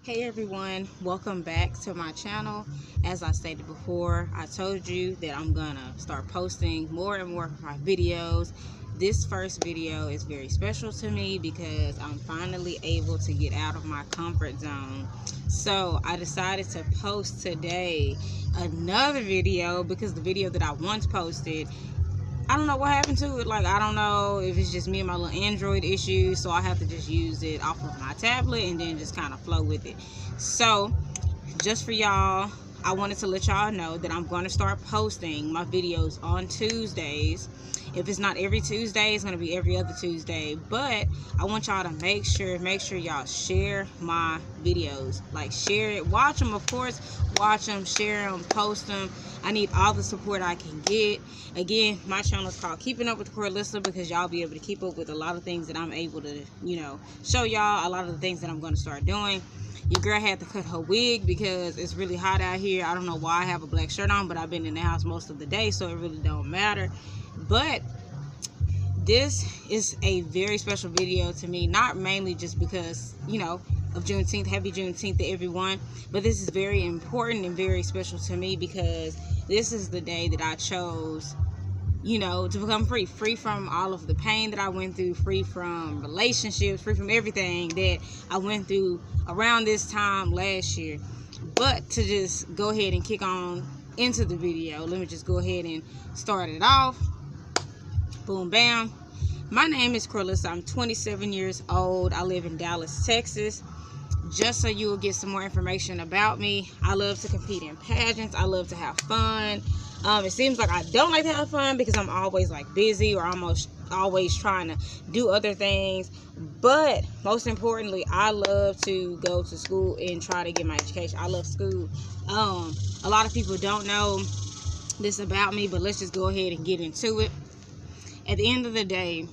Hey everyone, welcome back to my channel. As I stated before, I told you that I'm gonna start posting more and more of my videos. This first video is very special to me because I'm finally able to get out of my comfort zone. So I decided to post today another video because the video that I once posted, I don't know what happened to it. Like, I don't know if it's just me and my little Android issues, so I have to just use it off of my tablet and then just kind of flow with it. So, just for y'all, I wanted to let y'all know that I'm going to start posting my videos on Tuesdays. If it's not every Tuesday, it's going to be every other Tuesday. But I want y'all to make sure y'all share my videos. Like, share it. Watch them, of course. Watch them, share them, post them. I need all the support I can get. Again, my channel is called Keeping Up with Corlisa because y'all be able to keep up with a lot of things that I'm able to, show y'all. A lot of the things that I'm going to start doing. Your girl had to cut her wig because it's really hot out here. I don't know why I have a black shirt on, but I've been in the house most of the day, so it really don't matter. But this is a very special video to me, not mainly just because, of Juneteenth. Happy Juneteenth to everyone. But this is very important and very special to me because this is the day that I chose, to become free from all of the pain that I went through, free from relationships, free from everything that I went through around this time last year. But to just go ahead and kick on into the video, let me just go ahead and start it off. Boom, bam. My name is Corlisa. I'm 27 years old. I live in Dallas, Texas. Just so you will get some more information about me, I love to compete in pageants. I love to have fun. It seems like I don't like to have fun because I'm always like busy or almost always trying to do other things. But most importantly, I love to go to school and try to get my education. I love school. A lot of people don't know this about me, but let's just go ahead and get into it. At the end of the day,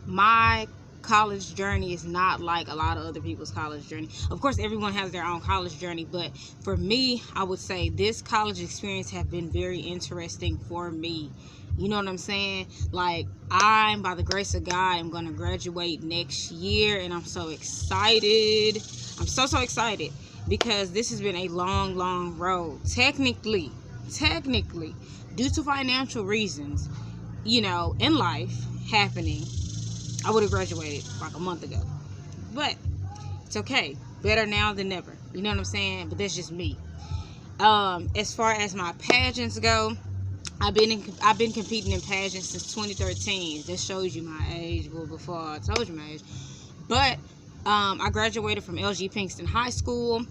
my college journey is not like a lot of other people's college journey. Of course, everyone has their own college journey, but for me, I would say this college experience have been very interesting for me. You know what I'm saying? Like, I'm, by the grace of God, I'm going to graduate next year, and I'm so excited. I'm so excited because this has been a long road. Technically, due to financial reasons, in life happening, I would have graduated like a month ago. But it's okay. Better now than never. You know what I'm saying? But that's just me. As far as my pageants go, I've been competing in pageants since 2013. That shows you my age. Well, before I told you my age. But I graduated from LG Pinkston High School.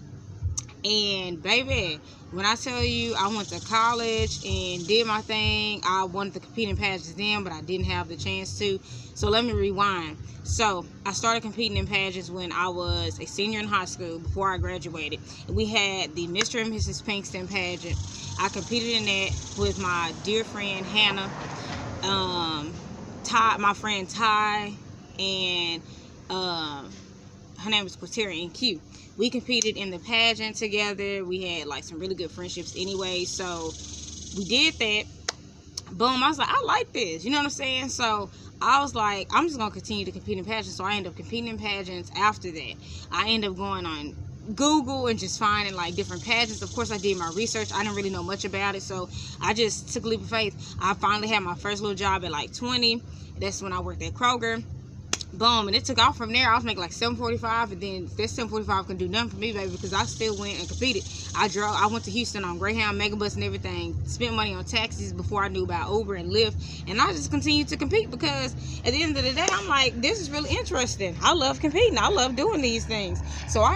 And baby, when I tell you I went to college and did my thing, I wanted to compete in pageants then, but I didn't have the chance to. So let me rewind. So I started competing in pageants when I was a senior in high school before I graduated. We had the Mr. and Mrs. Pinkston pageant. I competed in that with my dear friend Hannah, my friend Ty, and her name was Quateria and Q. We competed in the pageant together. We had like some really good friendships anyway. So we did that. Boom. I was like, I like this. You know what I'm saying? So I was like, I'm just going to continue to compete in pageants. So I ended up competing in pageants after that. I ended up going on Google and just finding like different pageants. Of course, I did my research. I didn't really know much about it. So I just took a leap of faith. I finally had my first little job at like 20. That's when I worked at Kroger. Boom, and it took off from there. I was making like $7.45, and then that $7.45 couldn't do nothing for me, baby, because I still went and competed. I went to Houston on Greyhound, Megabus, and everything. Spent money on taxis before I knew about Uber and Lyft, and I just continued to compete because at the end of the day, I'm like, this is really interesting. I love competing. I love doing these things. So I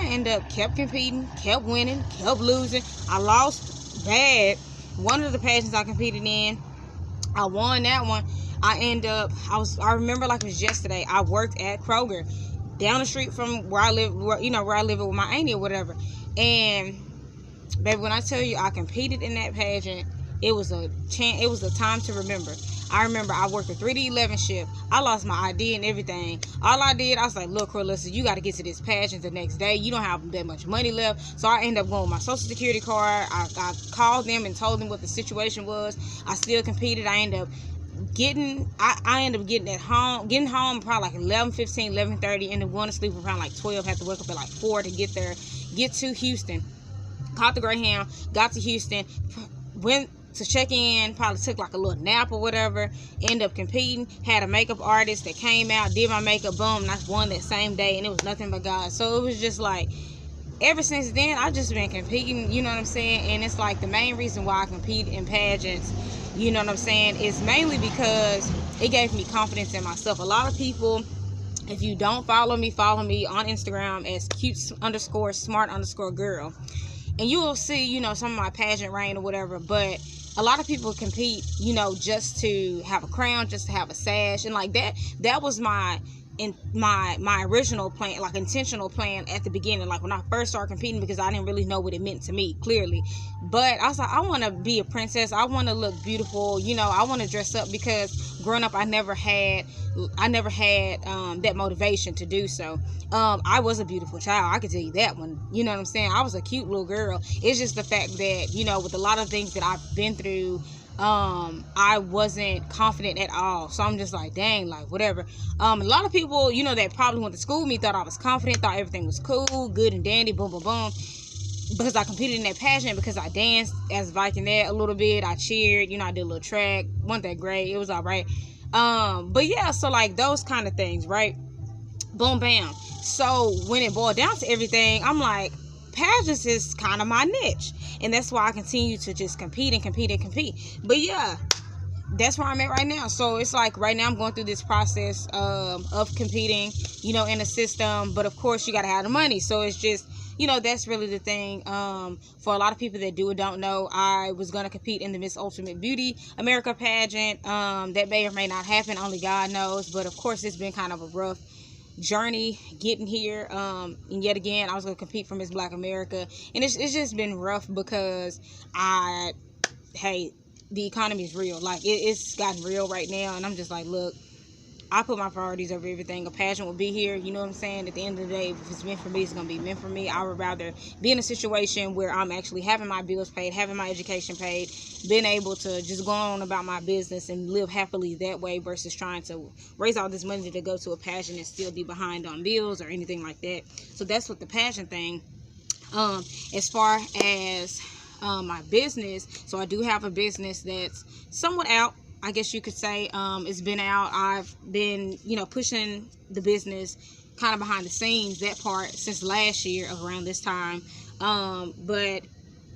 kept competing, kept winning, kept losing. I lost bad. One of the pageants I competed in, I won that one. I I remember like it was yesterday, I worked at Kroger down the street from where I live, where I live with my auntie or whatever. And baby, when I tell you I competed in that pageant, it was a time to remember. I remember I worked a 3 to 11 shift. I lost my ID and everything. All I did, I was like, look, Corlisa, you got to get to this pageant the next day. You don't have that much money left. So I ended up going with my social security card. I called them and told them what the situation was. I still competed. I ended up I ended up getting home probably like 11:15, 11:30, ended up going to sleep around like 12, had to wake up at like 4 to get to Houston. Caught the Greyhound, got to Houston, went to check in, probably took like a little nap or whatever, ended up competing, had a makeup artist that came out, did my makeup, boom, and I won that same day, and it was nothing but God. So it was just like, ever since then, I just been competing, you know what I'm saying? And it's like the main reason why I compete in pageants, you know what I'm saying, is mainly because it gave me confidence in myself. A lot of people, if you don't follow me on Instagram as cute_smart_girl, and you will see, you know, some of my pageant reign or whatever. But a lot of people compete, you know, just to have a crown, just to have a sash, and like that was my original plan, like intentional plan at the beginning, like when I first started competing, because I didn't really know what it meant to me clearly. But I was like, I want to be a princess, I want to look beautiful, you know, I want to dress up, because growing up I never had that motivation to do so. I was a beautiful child, I could tell you that one, you know what I'm saying. I was a cute little girl. It's just the fact that, you know, with a lot of things that I've been through, I wasn't confident at all. So I'm just like, dang, like whatever. A lot of people, you know, that probably went to school with me thought I was confident, thought everything was cool, good and dandy, boom, boom, boom, because I competed in that pageant, because I danced as Viking there a little bit, I cheered, you know, I did a little track, wasn't that great, it was all right. But yeah, so like those kind of things, right? Boom, bam. So when it boiled down to everything, I'm like, pageants is kind of my niche, and that's why I continue to just compete. But yeah, that's where I'm at right now. So it's like right now I'm going through this process of competing, you know, in the system. But of course you got to have the money. So it's just, you know, that's really the thing. For a lot of people that do or don't know, I was going to compete in the Miss Ultimate Beauty America pageant. That may or may not happen, only God knows. But of course it's been kind of a rough journey getting here. And yet again, I was going to compete for Miss Black America, and it's just been rough, because the economy is real. Like it's gotten real right now, and I'm just like, look, I put my priorities over everything. A pageant will be here, you know what I'm saying? At the end of the day, if it's meant for me, it's going to be meant for me. I would rather be in a situation where I'm actually having my bills paid, having my education paid, being able to just go on about my business and live happily that way, versus trying to raise all this money to go to a pageant and still be behind on bills or anything like that. So that's what the pageant thing. As far as my business, so I do have a business that's somewhat out, I guess you could say. It's been out. I've been, you know, pushing the business kind of behind the scenes, that part, since last year around this time. But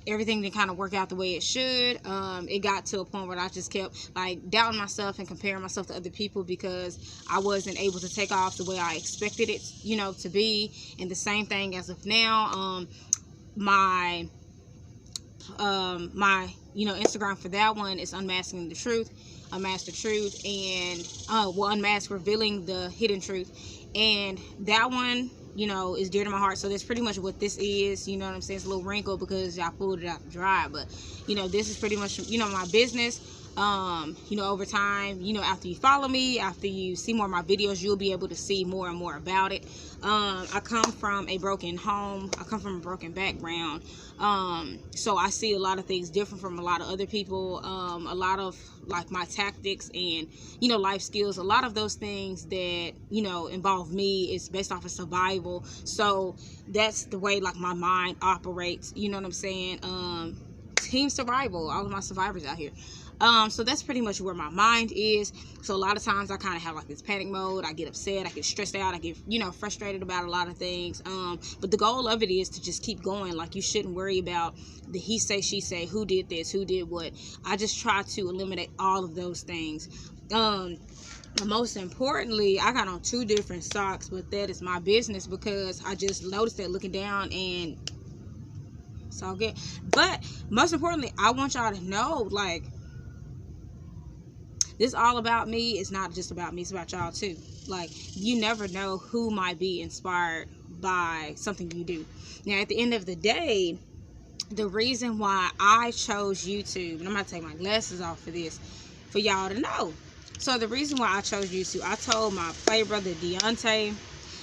everything didn't kind of work out the way it should. It got to a point where I just kept like doubting myself and comparing myself to other people, because I wasn't able to take off the way I expected it, you know, to be. And the same thing as of now, my you know, Instagram for that one is Unmasking the Truth, Unmask the Truth, and Unmask, revealing the hidden truth. And that one, you know, is dear to my heart. So that's pretty much what this is, you know what I'm saying? It's a little wrinkle because I pulled it out to dry, but you know, this is pretty much, you know, my business. You know, over time, you know, after you follow me, after you see more of my videos, you'll be able to see more and more about it. I come from a broken home. I come from a broken background. So I see a lot of things different from a lot of other people. A lot of like my tactics and, you know, life skills, a lot of those things that, you know, involve me is based off of survival. So that's the way like my mind operates, you know what I'm saying? Team survival, all of my survivors out here. So that's pretty much where my mind is. So a lot of times I kind of have like this panic mode. I get upset, I get stressed out, I get, you know, frustrated about a lot of things. But the goal of it is to just keep going. Like, you shouldn't worry about the he say, she say, who did this, who did what. I just try to eliminate all of those things. But most importantly, I got on 2 different socks, but that is my business, because I just noticed that looking down, and it's all good. But most importantly, I want y'all to know, like, this all about me. It's not just about me, it's about y'all too. Like, you never know who might be inspired by something you do. Now, at the end of the day, the reason why I chose YouTube, and I'm gonna take my glasses off for this, for y'all to know. So the reason why I chose YouTube, I told my play brother Deontay,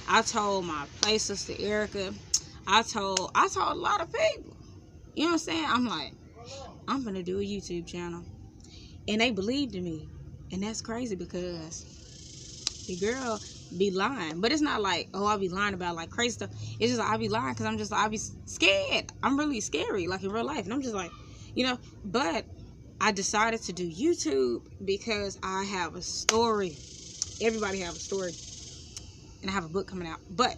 I told my play sister Erica, I told a lot of people. You know what I'm saying? I'm like, I'm gonna do a YouTube channel. And they believed in me. And that's crazy because the girl be lying. But it's not like, oh, I be lying about like crazy stuff. It's just like, I be lying because I'm just like, I be scared. I'm really scary, like in real life. And I'm just like, but I decided to do YouTube because I have a story. Everybody have a story. And I have a book coming out. But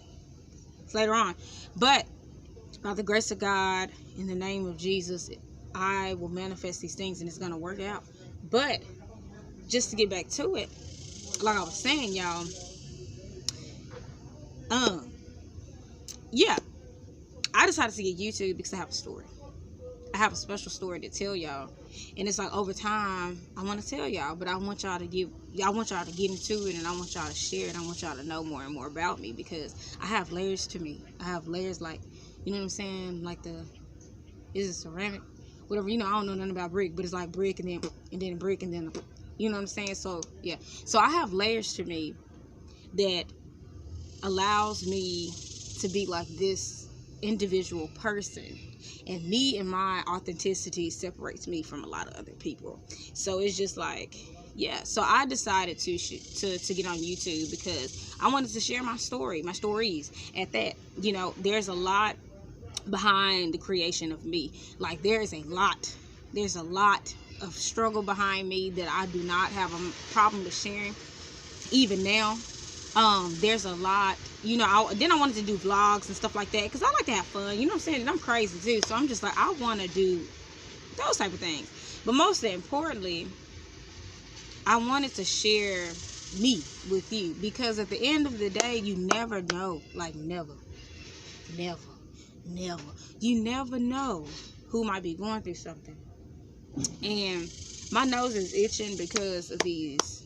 it's later on. But by the grace of God, in the name of Jesus, I will manifest these things and it's going to work out. But just to get back to it, like I was saying, y'all, yeah, I decided to get YouTube because I have a story. I have a special story to tell y'all, and it's like over time I want to tell y'all, but I want y'all to get into it, and I want y'all to share it. I want y'all to know more and more about me because I have layers to me. I have layers, like, you know what I'm saying, like is it ceramic, whatever, I don't know nothing about brick, but it's like brick and then brick and then, you know what I'm saying. So yeah, so I have layers to me that allows me to be like this individual person, and me and my authenticity separates me from a lot of other people. So it's just like, yeah, so I decided to get on YouTube because I wanted to share my stories at that. There's a lot behind the creation of me. Like there's a lot of struggle behind me that I do not have a problem with sharing even now. There's a lot, then I wanted to do vlogs and stuff like that because I like to have fun, you know what I'm saying, and I'm crazy too, so I'm just like, I want to do those type of things. But most importantly, I wanted to share me with you because at the end of the day, you never know, like never, you never know who might be going through something. And my nose is itching because of these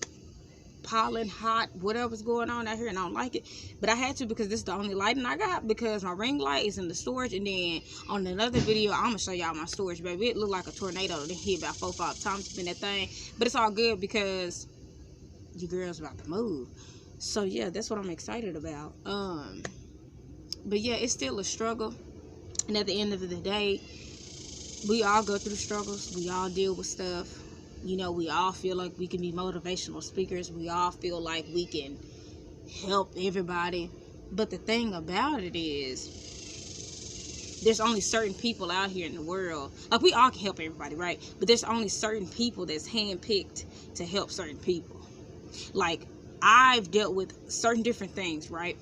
pollen, hot, whatever's going on out here, and I don't like it, but I had to because this is the only lighting I got because my ring light is in the storage. And then on another video, I'm gonna show y'all my storage, baby. It looked like a tornado that hit about 4 or 5 times in that thing, but it's all good because your girl's about to move. So yeah, that's what I'm excited about. But yeah, it's still a struggle, and at the end of the day, we all go through struggles, we all deal with stuff. We all feel like we can be motivational speakers. We all feel like we can help everybody. But the thing about it is, there's only certain people out here in the world. Like, we all can help everybody, right? But there's only certain people that's handpicked to help certain people. Like, I've dealt with certain different things, right?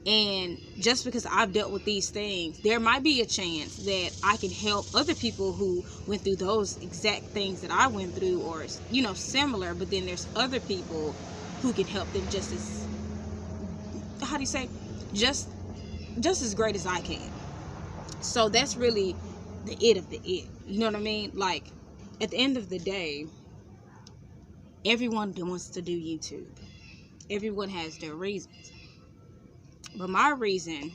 And just because I've dealt with these things, there might be a chance that I can help other people who went through those exact things that I went through, or, similar. But then there's other people who can help them just as, just as great as I can. So that's really the it of the it. You know what I mean? Like, at the end of the day, everyone wants to do YouTube. Everyone has their reasons. But my reason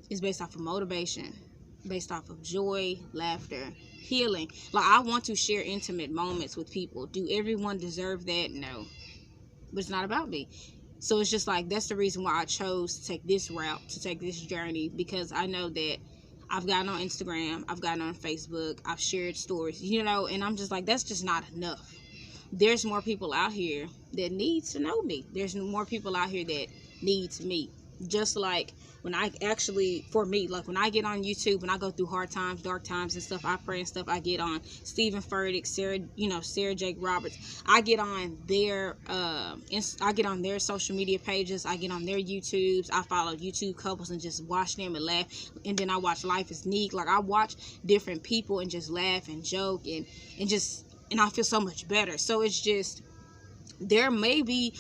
is based off of motivation, based off of joy, laughter, healing. Like, I want to share intimate moments with people. Do everyone deserve that? No. But it's not about me. So it's just like, that's the reason why I chose to take this route, to take this journey, because I know that I've gotten on Instagram, I've gotten on Facebook, I've shared stories, and I'm just like, that's just not enough. There's more people out here that needs to know me. There's more people out here that needs me. Just like when I actually, for me, like when I get on YouTube, when I go through hard times, dark times and stuff, I pray and stuff, I get on Stephen Furtick, Sarah Jake Roberts. I get on their social media pages. I get on their YouTubes. I follow YouTube couples and just watch them and laugh. And then I watch Life is Neat. Like, I watch different people and just laugh and joke and I feel so much better. So it's just, there may be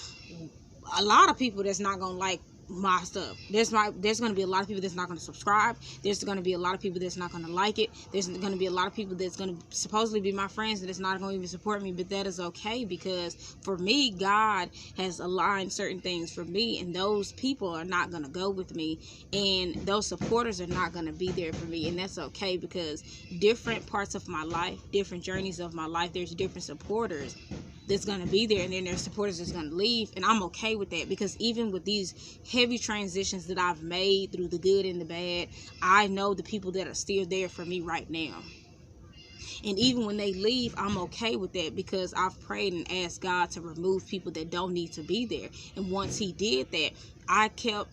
a lot of people that's not gonna like my stuff. There's going to be a lot of people that's not going to subscribe. There's going to be a lot of people that's not going to like it. There's going to be a lot of people that's going to supposedly be my friends and that's not going to even support me, but that is okay, because for me, God has aligned certain things for me, and those people are not going to go with me, and those supporters are not going to be there for me, and that's okay, because different parts of my life, different journeys of my life, there's different supporters that's going to be there, and then there's supporters that's going to leave, and I'm okay with that, because even with these heavy transitions that I've made through the good and the bad, I know the people that are still there for me right now. And even when they leave, I'm okay with that, because I've prayed and asked God to remove people that don't need to be there. And once he did that, I kept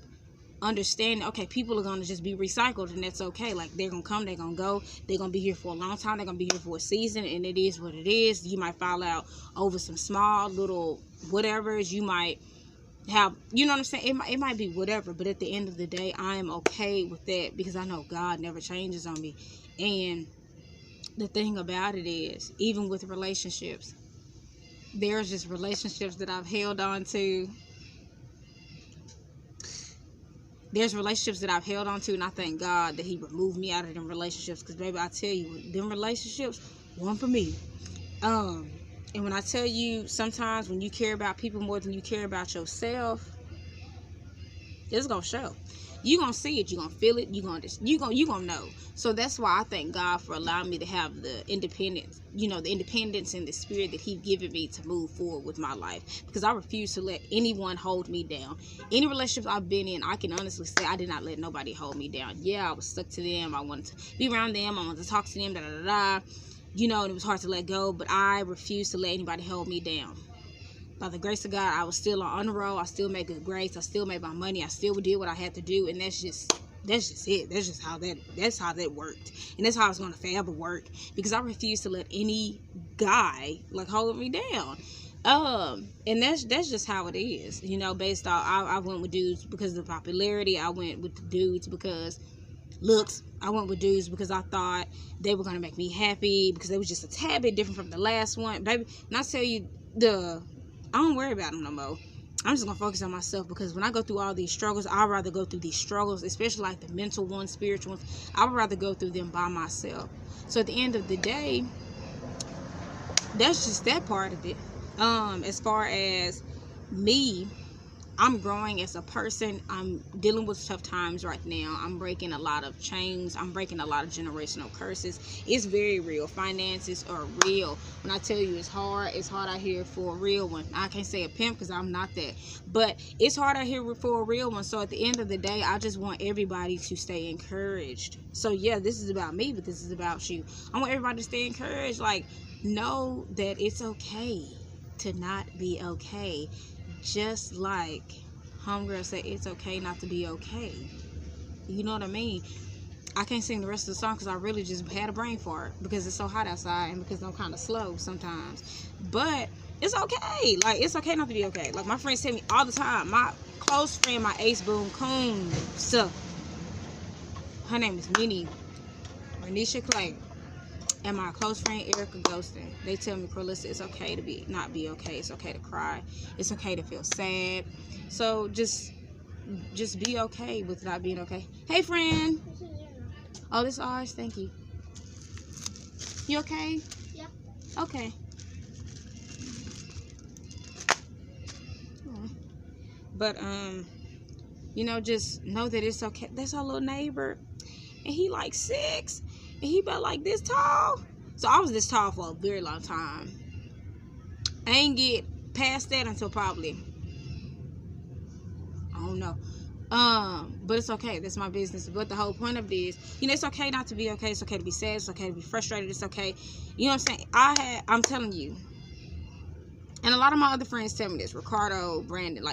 understanding, okay, people are going to just be recycled, and that's okay. Like, they're going to come, they're going to go, they're going to be here for a long time, they're going to be here for a season, and it is what it is. You might fall out over some small little whatevers. You might have, you know what I'm saying, it might be whatever, but at the end of the day, I am okay with that, because I know God never changes on me. And the thing about it is, even with relationships, there's just relationships that I've held on to. There's relationships that I've held on to, and I thank God that he removed me out of them relationships, because baby, I tell you, them relationships weren't for me. And when I tell you, sometimes when you care about people more than you care about yourself, it's gonna show. You're gonna see it, you're gonna feel it, you're gonna know. So that's why I thank God for allowing me to have the independence, the independence and the spirit that he's given me to move forward with my life, because I refuse to let anyone hold me down. Any relationships I've been in, I can honestly say I did not let nobody hold me down. Yeah, I was stuck to them, I wanted to be around them, I wanted to talk to them, and it was hard to let go, but I refused to let anybody hold me down. By the grace of God, I was still on honor roll. I still made good grades. I still made my money. I still did what I had to do, and that's just it. That's just how that worked, and that's how it's gonna forever work, because I refuse to let any guy hold me down. And that's just how it is, based off, I went with dudes because of the popularity. I went with the dudes because looks. I went with dudes because I thought they were gonna make me happy, because they was just a tad bit different from the last one, baby. And I tell you, I don't worry about them no more. I'm just gonna focus on myself, because when I go through all these struggles, I'd rather go through these struggles, especially like the mental ones, spiritual ones, I would rather go through them by myself. So at the end of the day, that's just that part of it. As far as me, I'm growing as a person. I'm dealing with tough times right now. I'm breaking a lot of chains. I'm breaking a lot of generational curses. It's very real. Finances are real. When I tell you it's hard out here for a real one. I can't say a pimp, because I'm not that. But it's hard out here for a real one. So at the end of the day, I just want everybody to stay encouraged. So yeah, this is about me, but this is about you. I want everybody to stay encouraged. Know that it's okay to not be okay. Just like homegirl said, it's okay not to be okay. You know what I mean? I can't sing the rest of the song because I really just had a brain fart, because it's so hot outside, and because I'm kind of slow sometimes. But it's okay. It's okay not to be okay. My friends tell me all the time. My close friend, my ace boom coon stuff, her name is Nene Renisha Clay, and my close friend Erica Ghostin. They tell me, Corlisa, it's okay to not be okay. It's okay to cry. It's okay to feel sad. So just be okay with not being okay. Hey, friend. Oh, this is ours. Thank you. You okay? Yeah. Okay. But just know that it's okay. That's our little neighbor, and he 6, and he about this tall. So I was this tall for a very long time. I ain't get past that until probably, I don't know. But it's okay. That's my business. But the whole point of this, it's okay not to be okay. It's okay to be sad. It's okay to be frustrated. It's okay. You know what I'm saying? I'm telling you. And a lot of my other friends tell me this. Ricardo, Brandon,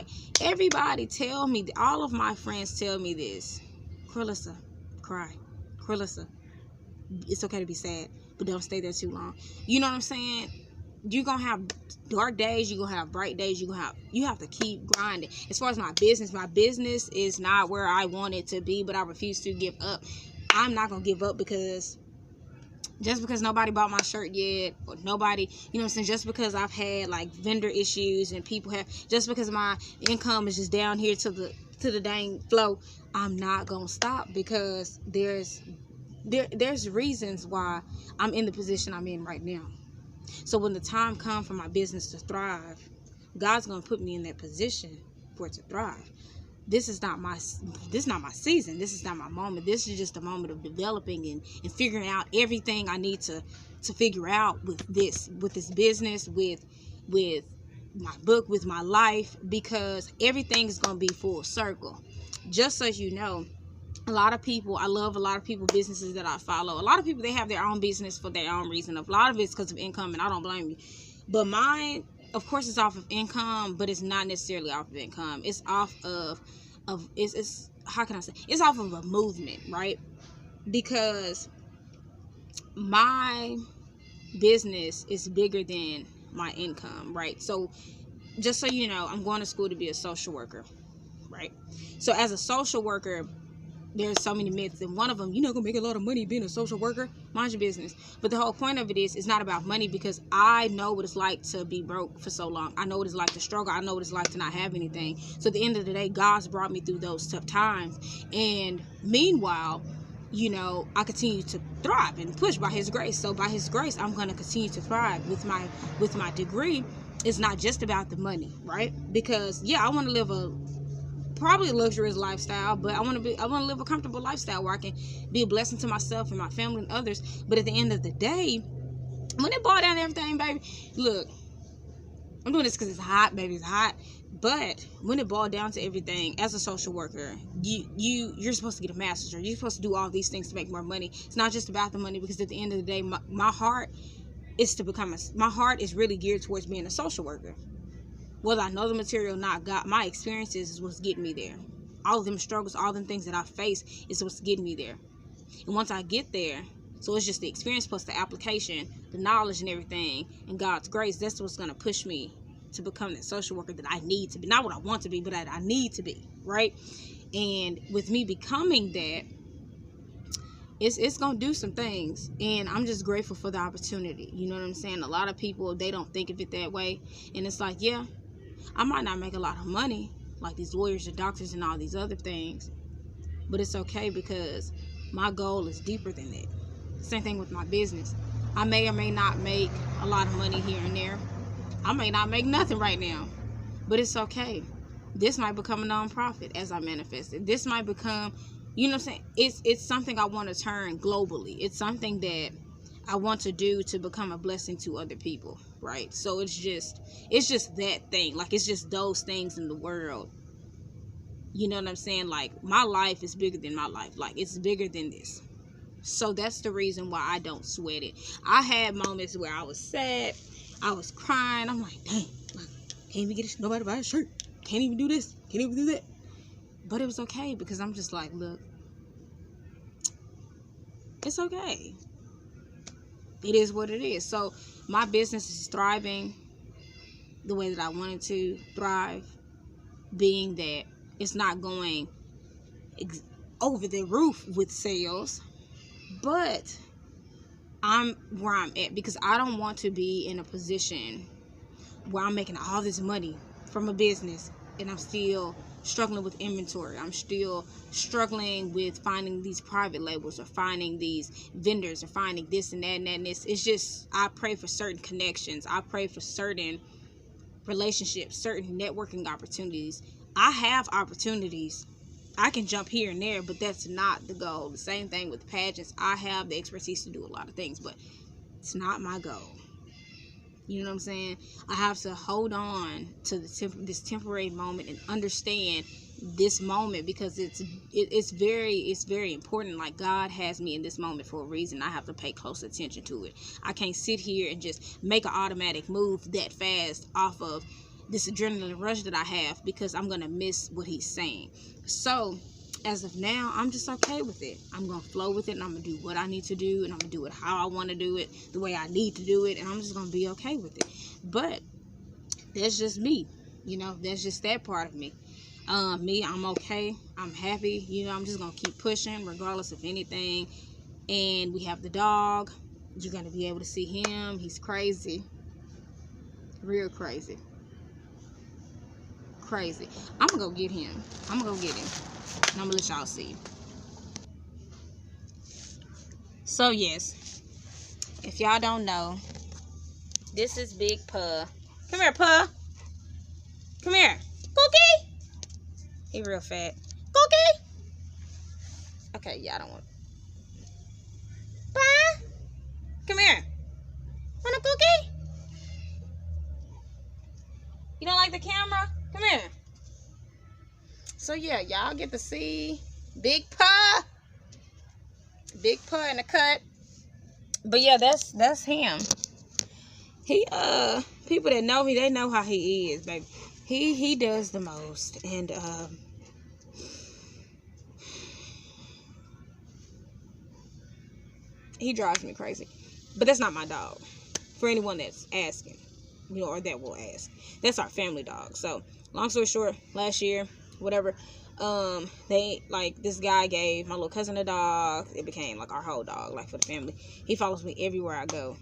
everybody tell me, all of my friends tell me this. Corlisa, cry. Corlisa, it's okay to be sad, but don't stay there too long. You know what I'm saying? You're gonna have dark days, you're gonna have bright days, you have to keep grinding. As far as my business is not where I want it to be, but I refuse to give up. I'm not gonna give up, because just because nobody bought my shirt yet, or nobody, you know what I'm saying, just because I've had vendor issues, and people have, just because my income is just down here to the dang flow, I'm not gonna stop, because there's reasons why I'm in the position I'm in right now. So when the time comes for my business to thrive, God's gonna put me in that position for it to thrive. This is not my season. This is not my moment. This is just a moment of developing and figuring out everything I need to figure out with this business, with my book, with my life, because everything's gonna be full circle. Just so you know, a lot of people, I love a lot of people, businesses that I follow. A lot of people, they have their own business for their own reason. A lot of it's because of income, and I don't blame you. But mine, of course, it's off of income, but it's not necessarily off of income. It's off of it's how can I say? It's off of a movement, right? Because my business is bigger than my income, right? So just so you know, I'm going to school to be a social worker, right? So as a social worker, there's so many myths, and one of them, you're not gonna make a lot of money being a social worker. Mind your business. But the whole point of it is, it's not about money, because I know what it's like to be broke for so long. I know what it's like to struggle. I know what it's like to not have anything. So at the end of the day, God's brought me through those tough times, and meanwhile, you know, I continue to thrive and push by His grace. So by His grace, I'm gonna continue to thrive with my degree. It's not just about the money, right? Because yeah, I want to live probably a luxurious lifestyle, but I want to live a comfortable lifestyle where I can be a blessing to myself and my family and others. But at the end of the day, when it boiled down to everything, baby, look, I'm doing this because it's hot, baby, it's hot. But when it boiled down to everything, as a social worker, you're supposed to get a master's, or you're supposed to do all these things to make more money. It's not just about the money, because at the end of the day, my heart is my heart is really geared towards being a social worker. Whether I know the material or not, God, my experiences is what's getting me there. All of them struggles, all them things that I face is what's getting me there. And once I get there, so it's just the experience plus the application, the knowledge and everything, and God's grace, that's what's going to push me to become that social worker that I need to be. Not what I want to be, but that I need to be, right? And with me becoming that, it's going to do some things. And I'm just grateful for the opportunity. You know what I'm saying? A lot of people, they don't think of it that way. And it's like, yeah, I might not make a lot of money like these lawyers or doctors and all these other things, but it's okay, because my goal is deeper than that. Same thing with my business. I may or may not make a lot of money here and there. I may not make nothing right now, but it's okay. This might become a nonprofit as I manifest it. This might become, you know what I'm saying? It's something I want to turn globally. It's something that I want to do to become a blessing to other people, right? So it's just that thing. Like, it's just those things in the world. You know what I'm saying? Like, my life is bigger than my life. Like, it's bigger than this. So that's the reason why I don't sweat it. I had moments where I was sad. I was crying. I'm like, dang, like, can't even get nobody to buy a shirt. Can't even do this. Can't even do that. But it was okay, because I'm just like, look, it's okay. It is what it is. So my business is thriving the way that I wanted to thrive, being that it's not going over the roof with sales, but I'm where I'm at, because I don't want to be in a position where I'm making all this money from a business and I'm still struggling with inventory. I'm still struggling with finding these private labels, or finding these vendors, or finding this and that and that and this. It's just, I pray for certain connections. I pray for certain relationships, certain networking opportunities. I have opportunities. I can jump here and there, but that's not the goal. The same thing with Pageants. I have the expertise to do a lot of things, but it's not my goal. You know what I'm saying? I have to hold on to this temporary moment and understand this moment, because it's very important. Like, God has me in this moment for a reason. I have to pay close attention to it. I can't sit here and just make an automatic move that fast off of this adrenaline rush that I have, because I'm gonna miss what He's saying. So as of now, I'm just okay with it. I'm gonna flow with it, and I'm gonna do what I need to do, and I'm gonna do it how I want to do it, the way I need to do it, and I'm just gonna be okay with it. But that's just me, you know. That's just that part of me. I'm okay. I'm happy. You know, I'm just gonna keep pushing regardless of anything. And we have the dog. You're gonna be able to see him. He's crazy, real crazy. I'm gonna go get him. And I'm gonna let y'all see. So yes, if y'all don't know, this is Big Puh. Come here, Puh. Come here. Cookie. He real fat. Cookie. Okay, yeah, I don't want. Puh. Come here. Want a cookie? You don't like the camera? Come here. So yeah, y'all get to see Big Paw. Big Paw in the cut. But yeah, that's him. He people that know me, they know how he is, baby. He does the most, and he drives me crazy. But that's not my dog. For anyone that's asking, you know, or that will ask, that's our family dog. So long story short, last year, whatever, they, like, this guy gave my little cousin a dog. It became like our whole dog, like, for the family. He follows me everywhere I go.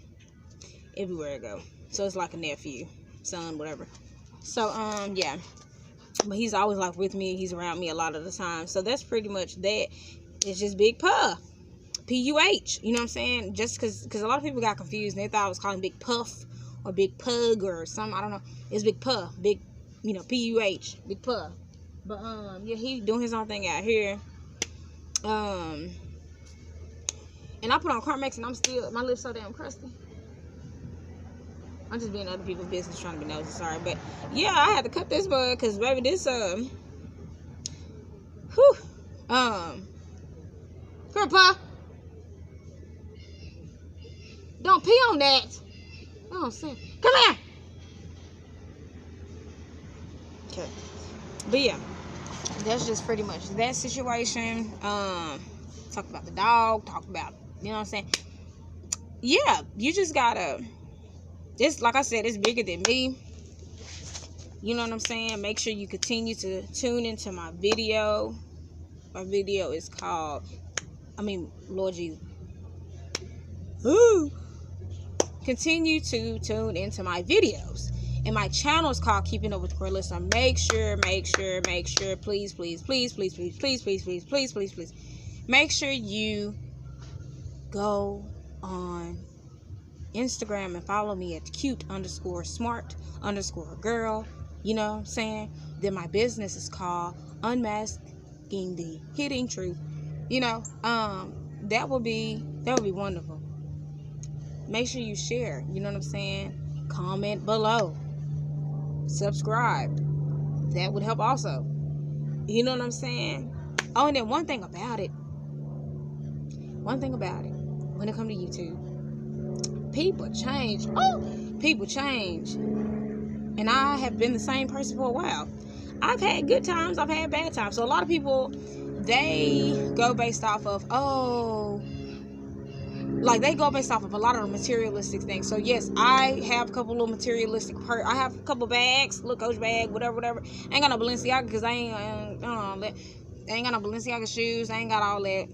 So it's like a nephew, son, whatever. So yeah, but he's always like with me. He's around me a lot of the time. So that's pretty much that. It's just Big Puh, P-U-H. You know what I'm saying? Just because a lot of people got confused and they thought I was calling Big Puff or Big Pug or something. I don't know. It's Big Puh, big, you know, P-U-H, Big Puh. But yeah, he doing his own thing out here. And I put on Carmex and I'm still, my lips so damn crusty. I'm just being other people's business, trying to be nosy, sorry. But yeah, I had to cut this bud because baby, this come on, Pa. Don't pee on that. Oh, see. Come here. Okay. But yeah, that's just pretty much that situation. Talk about the dog, talk about, you know what I'm saying? Yeah, you just gotta, it's like I said, it's bigger than me. You know what I'm saying? Make sure you continue to tune into my video. My video is called, Lord Jesus. Ooh. Continue to tune into my videos. And my channel is called Keeping Up with Corlisa. Make sure, please. Make sure you go on Instagram and follow me at cute_smart_girl. You know what I'm saying? Then my business is called Unmasking the Hidden Truth. You know, that would be wonderful. Make sure you share. You know what I'm saying? Comment below. Subscribe. That would help also. You know what I'm saying? Oh, and then one thing about it, when it comes to YouTube, people change. People change. And I have been the same person for a while. I've had good times, I've had bad times. So a lot of people, they go based off of, they go based off of a lot of the materialistic things. So yes, I have a couple little materialistic I have a couple bags, little Coach bag, whatever. I ain't got no Balenciaga because I ain't got no Balenciaga shoes. I ain't got all that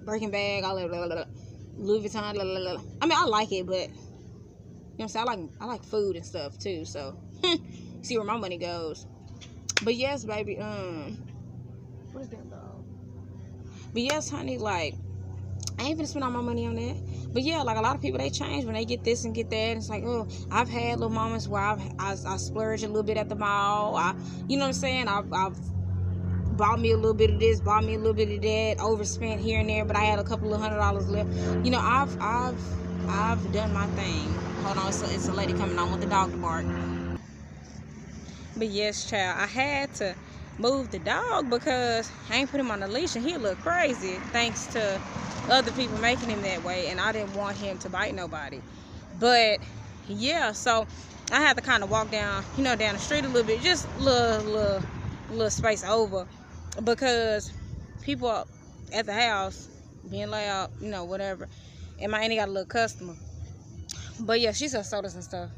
Birkin bag, all that Louis Vuitton. I like it, but you know what I'm saying? I like food and stuff too. So see where my money goes. But yes, baby. What is that dog? But yes, honey, like, I ain't finna spend all my money on that. But yeah, like, a lot of people, they change when they get this and get that. And it's like, I've had little moments where I splurge a little bit at the mall. You know what I'm saying? I've bought me a little bit of this, bought me a little bit of that, overspent here and there, but I had a couple of $100 left. You know, I've done my thing. Hold on, it's a lady coming on with the dog to bark. But yes, child, I had to move the dog because I ain't put him on the leash and he look crazy thanks to other people making him that way, and I didn't want him to bite nobody. But yeah, so I had to kind of walk down, down the street a little bit, just little space over, because people at the house being loud, whatever. And my auntie got a little customer. But yeah, she sells sodas and stuff.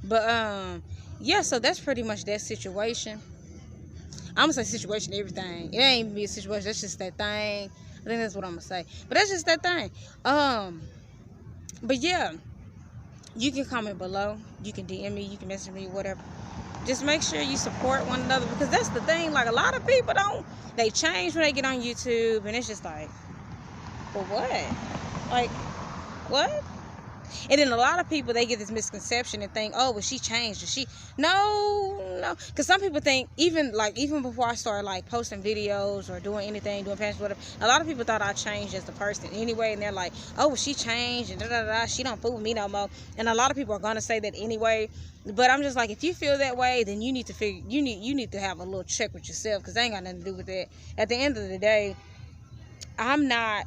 But yeah, so that's pretty much that situation. I'm gonna say situation, everything. It ain't even be a situation, that's just that thing. I think that's what I'm gonna say. But that's just that thing. But yeah, you can comment below, you can DM me, you can message me, whatever. Just make sure you support one another, because that's the thing. Like, a lot of people they change when they get on YouTube, and it's just like, for what? Like, what? And then a lot of people, they get this misconception and think, well, she changed. No. Because some people think, even before I started, like, posting videos or doing anything, doing pageants, whatever, a lot of people thought I changed as the person anyway. And they're like, well, she changed and da-da-da, she don't fool with me no more. And a lot of people are going to say that anyway. But I'm just like, if you feel that way, then you need to you need to have a little check with yourself, because they ain't got nothing to do with that. At the end of the day, I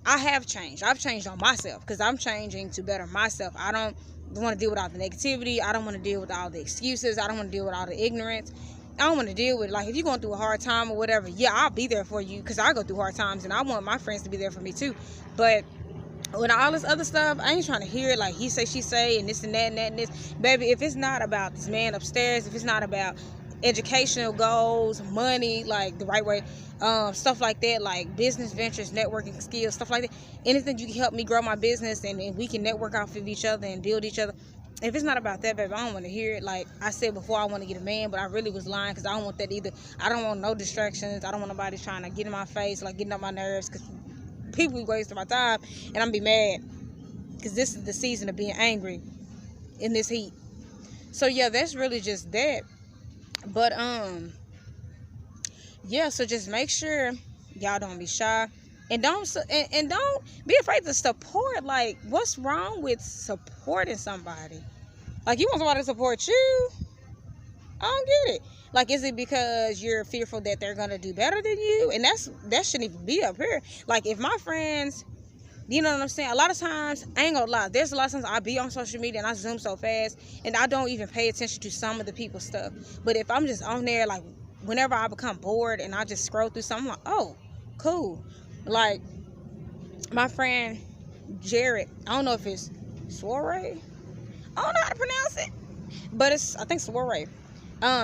have changed. I've changed on myself because I'm changing to better myself. I don't want to deal with all the negativity. I don't want to deal with all the excuses. I don't want to deal with all the ignorance. I don't want to deal with, like, if you're going through a hard time or whatever, yeah, I'll be there for you because I go through hard times and I want my friends to be there for me too. But with all this other stuff, I ain't trying to hear it, like he say, she say, and this and that and that and this. Baby, if it's not about this man upstairs, if it's not about educational goals, money, like the right way, stuff like that, like business ventures, networking skills, stuff like that, anything you can help me grow my business and we can network off of each other and build each other. If it's not about that, baby, I don't want to hear it. Like I said before, I want to get a man, but I really was lying because I don't want that either. I don't want no distractions. I don't want nobody trying to get in my face, like getting up my nerves, because people be wasting my time and I'm be mad because this is the season of being angry in this heat. So yeah, that's really just that. But yeah, so just make sure y'all don't be shy and don't be afraid to support. Like, what's wrong with supporting somebody? Like, you want somebody to support you? I don't get it. Like, is it because you're fearful that they're gonna do better than you? And that shouldn't even be up here. Like, if my friends, you know what I'm saying? A lot of times, I ain't gonna lie, there's a lot of times I be on social media and I zoom so fast and I don't even pay attention to some of the people's stuff. But if I'm just on there, like, whenever I become bored and I just scroll through something, I'm like, oh, cool. Like, my friend Jared, I don't know if it's Soiree. I don't know how to pronounce it, but I think Soiree.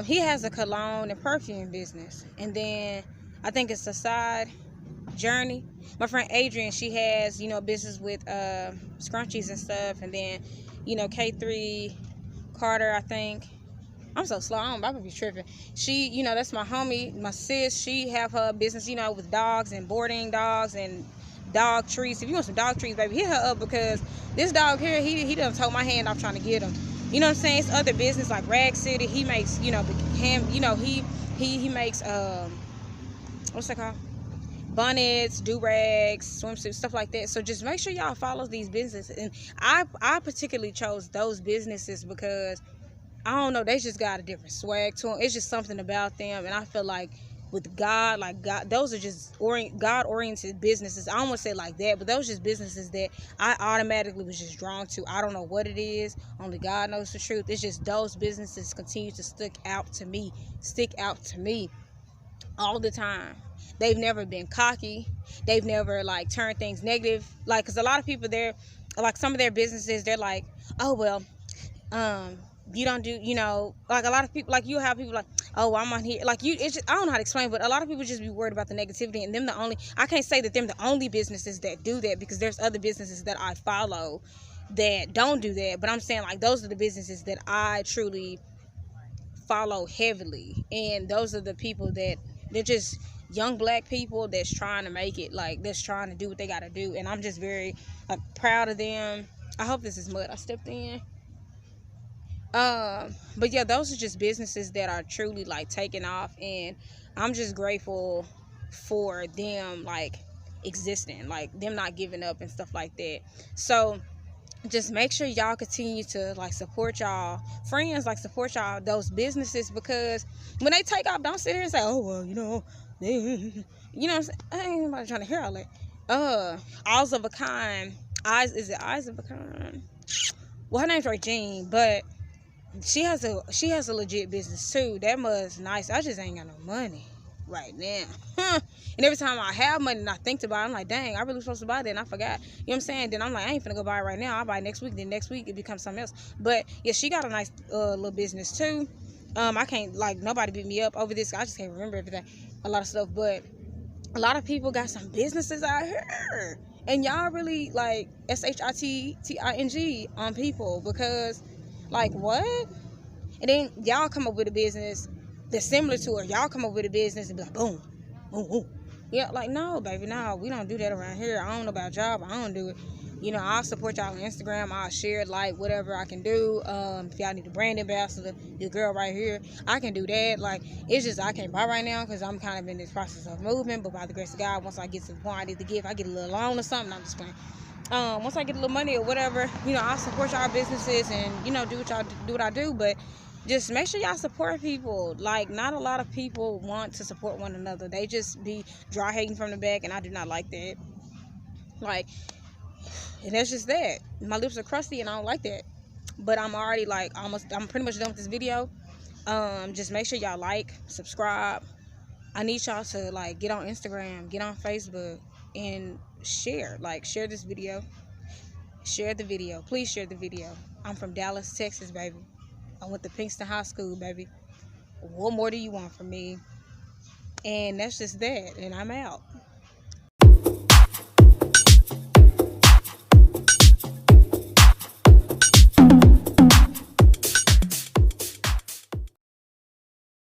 He has a cologne and perfume business, and then I think it's a side journey. My friend Adrian, she has, business with scrunchies and stuff, and then, K3 Carter, I think. I'm so slow. I could be tripping. She, that's my homie, my sis. She have her business, with dogs and boarding dogs and dog treats. If you want some dog treats, baby, hit her up because this dog here, he done told my hand off trying to get him. You know what I'm saying? It's other business like Rag City. He makes, he makes, what's that called? Bonnets, do-rags, swimsuits, stuff like that. So just make sure y'all follow these businesses. And I particularly chose those businesses because, I don't know, they just got a different swag to them. It's just something about them. And I feel like with God, those are just God-oriented businesses. I don't want to say like that, but those are just businesses that I automatically was just drawn to. I don't know what it is. Only God knows the truth. It's just those businesses continue to stick out to me all the time. They've never been cocky. They've never, turned things negative. Because a lot of people, they're, some of their businesses, they're like, oh, well, you don't do, a lot of people, you have people oh, I'm on here, it's just, I don't know how to explain, but a lot of people just be worried about the negativity, and I can't say that them the only businesses that do that, because there's other businesses that I follow that don't do that, but I'm saying, those are the businesses that I truly follow heavily, and those are the people that, they're just young black people that's trying to make it, that's trying to do what they gotta do, and I'm just very, proud of them. I hope this is mud I stepped in. But yeah, those are just businesses that are truly taking off, and I'm just grateful for them existing, them not giving up and stuff like that. So just make sure y'all continue to support y'all friends, support y'all those businesses, because when they take off, don't sit here and say, oh, well, they, what I'm saying? I ain't nobody trying to hear all that. Eyes of a Kind. Is it Eyes of a Kind? Well, her name's Regine, but she has a legit business too. That was nice. I just ain't got no money right now. And every time I have money and I think about it, I'm like, dang, I really supposed to buy that and I forgot. You know what I'm saying? Then I'm like, I ain't finna go buy it right now. I'll buy it next week. Then next week it becomes something else. But yeah, she got a nice little business too. I can't, nobody beat me up over this. I just can't remember everything, a lot of stuff. But a lot of people got some businesses out here, and y'all really shitting on people, because what? And then y'all come up with a business that's similar to her. Y'all come up with a business and be like, boom, boom, boom. Yeah, no, baby, no, we don't do that around here. I don't know about y'all, but I don't do it. I'll support y'all on Instagram. I'll share it, whatever I can do. If y'all need a brand ambassador, your girl right here, I can do that. It's just I can't buy right now because I'm kind of in this process of moving. But by the grace of God, once I get to the point I need to give, I get a little loan or something. I'm just playing. Once I get a little money or whatever, I'll support y'all businesses and, do what I do. But just make sure y'all support people. Like, not a lot of people want to support one another. They just be dry hating from the back, and I do not like that. Like, and that's just that. My lips are crusty, and I don't like that. But I'm already like I'm pretty much done with this video. Just make sure y'all like, subscribe. I need y'all to like get on Instagram, get on Facebook, and share. Like, share this video. Share the video. Please share the video. I'm from Dallas, Texas, baby. I went to Pinkston High School, baby. What more do you want from me? And that's just that. And I'm out.